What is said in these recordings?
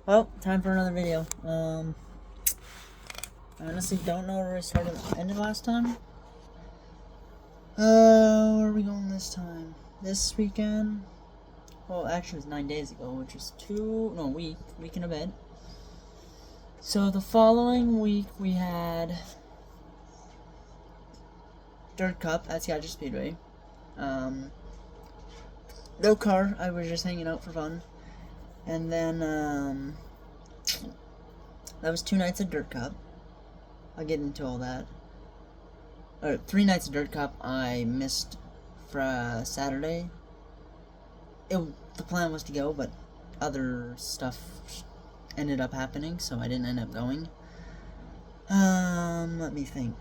Well, time for another video. I honestly don't know where I started ended last time. Where are we going this time? This weekend? Well, actually, it was 9 days ago, which is week and a bit. So the following week we had Dirt Cup at Seattle Speedway. No car. I was just hanging out for fun, and then that was 2 nights of Dirt Cup. I'll get into all that. 3 nights of Dirt Cup. I missed for Saturday. The plan was to go, but other stuff ended up happening, so I didn't end up going. Let me think.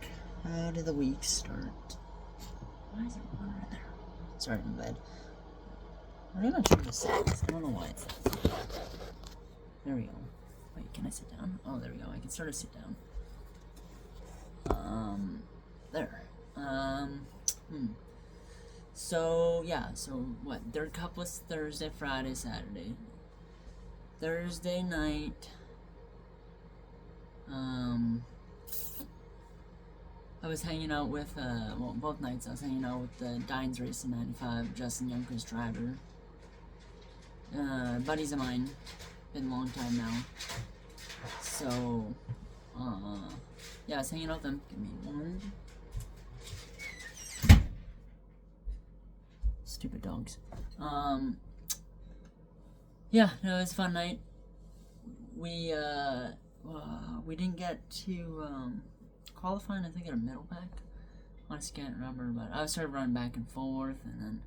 How did the week start? Why is there water in there? Sorry, I'm bad. I'm not sure this is. I don't know why it's that. There we go. Wait, can I sit down? Oh, there we go. I can sort of sit down. There. So what? Dirt Cup was Thursday, Friday, Saturday. Thursday night, I was hanging out with, both nights I was hanging out with the Dines Racing 95, Justin Youngker's driver. Buddies of mine, been a long time now. So, yeah, I was hanging out with them. Give me one. Stupid dogs. Yeah, no, it was a fun night. We didn't get to, qualifying, I think, at a middle pack. Honestly, can't remember, but I was sort of running back and forth, and then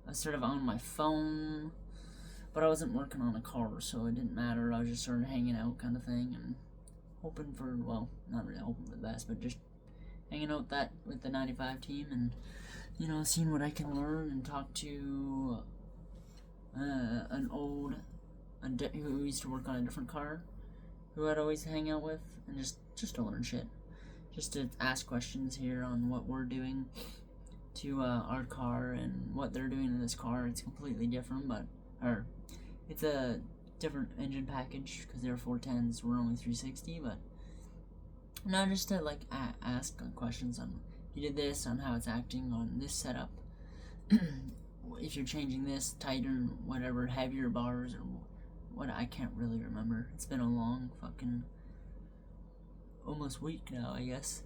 I was sort of on my phone, but I wasn't working on a car, so it didn't matter. I was just sort of hanging out kind of thing, and hoping for, well, not really hoping for the best, but just hanging out with the 95 team, and, seeing what I can learn, and talk to an old, who used to work on a different car, who I'd always hang out with, and just to learn shit. Just to ask questions here on what we're doing to our car and what they're doing in this car. It's completely different, it's a different engine package because they're 410s, we're only 360, but not just to ask questions on you did this, on how it's acting on this setup, if you're changing this tighter, whatever, heavier bars or what, I can't really remember. It's been a long fucking almost week now, I guess.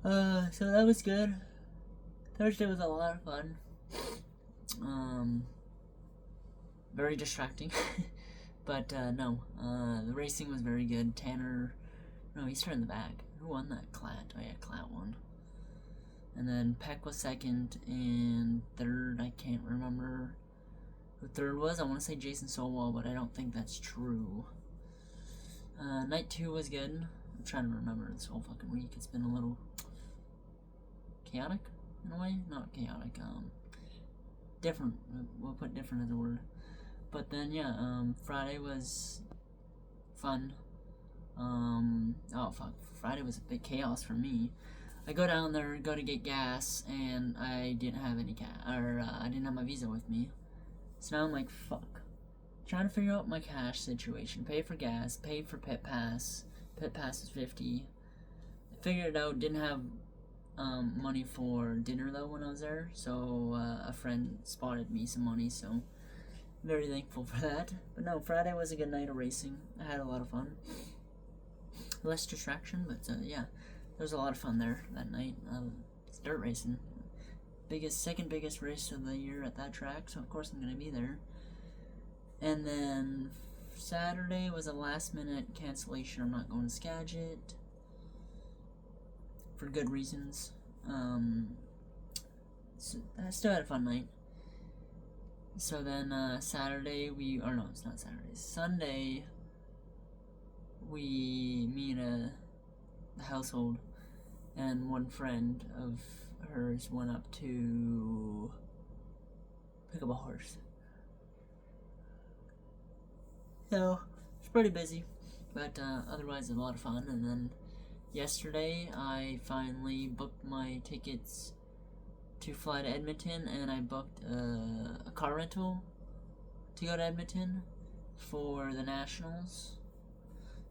So that was good. Thursday was a lot of fun. Very distracting. But, no. The racing was very good. Tanner, no, he started in the back. Who won that? Klatt. Oh, yeah, Klatt won. And then Peck was second, and third, I can't remember who third was. I want to say Jason Sowell, but I don't think that's true. Night 2 was good. I'm trying to remember this whole fucking week. It's been a little chaotic in a way. Not chaotic. Different. We'll put different as a word. But then Friday was fun. Friday was a big chaos for me. I go down there, go to get gas, and I didn't have any I didn't have my Visa with me. So now I'm like, fuck. Trying to figure out my cash situation. Pay for gas, pay for Pit Pass. Pit Pass is $50. I figured it out, didn't have money for dinner though when I was there, so a friend spotted me some money, so very thankful for that. But no, Friday was a good night of racing. I had a lot of fun. Less distraction, but yeah, there was a lot of fun there that night. It's dirt racing. Second biggest race of the year at that track, so of course I'm gonna be there. And then Saturday was a last minute cancellation. I'm not going to Skagit for good reasons. So I still had a fun night. So then Sunday, me and the household and one friend of hers went up to pick up a horse. So it's pretty busy, but otherwise a lot of fun. And then yesterday I finally booked my tickets to fly to Edmonton, and I booked a car rental to go to Edmonton. for the Nationals.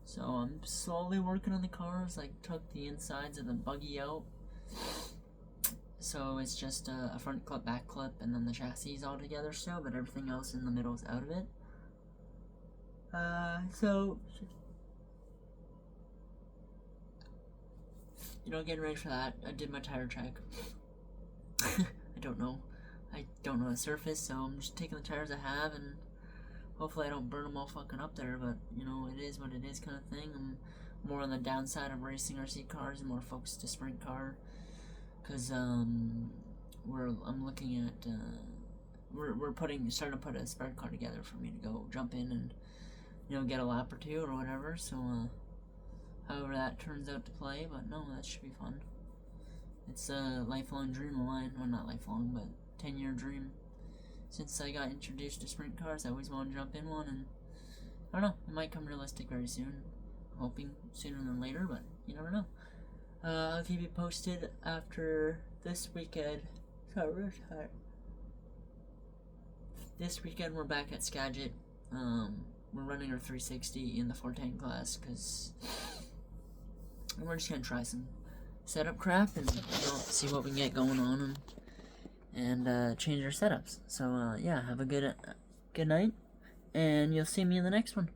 So I'm slowly working on the cars. I took the insides of the buggy out. So it's just a front clip, back clip, and then the chassis all together still, but everything else in the middle is out of it. So, getting ready for that. I did my tire check. I don't know the surface, so I'm just taking the tires I have, and hopefully I don't burn them all fucking up there, but, it is what it is kind of thing. I'm more on the downside of racing RC cars and more focused to sprint car, because, I'm looking at, we're starting to put a sprint car together for me to go jump in and, get a lap or two or whatever, so, however that turns out to play, but no, that should be fun. It's a lifelong dream of mine. Well, not lifelong, but 10-year dream. Since I got introduced to sprint cars, I always want to jump in one, and I don't know, it might come realistic very soon. I'm hoping sooner than later, but you never know. I'll keep you posted after this weekend. This weekend we're back at Skagit. We're running our 360 in the 410 class, because we're just gonna try some setup crap and see what we can get going on and change our setups. So yeah, have a good night, and you'll see me in the next one.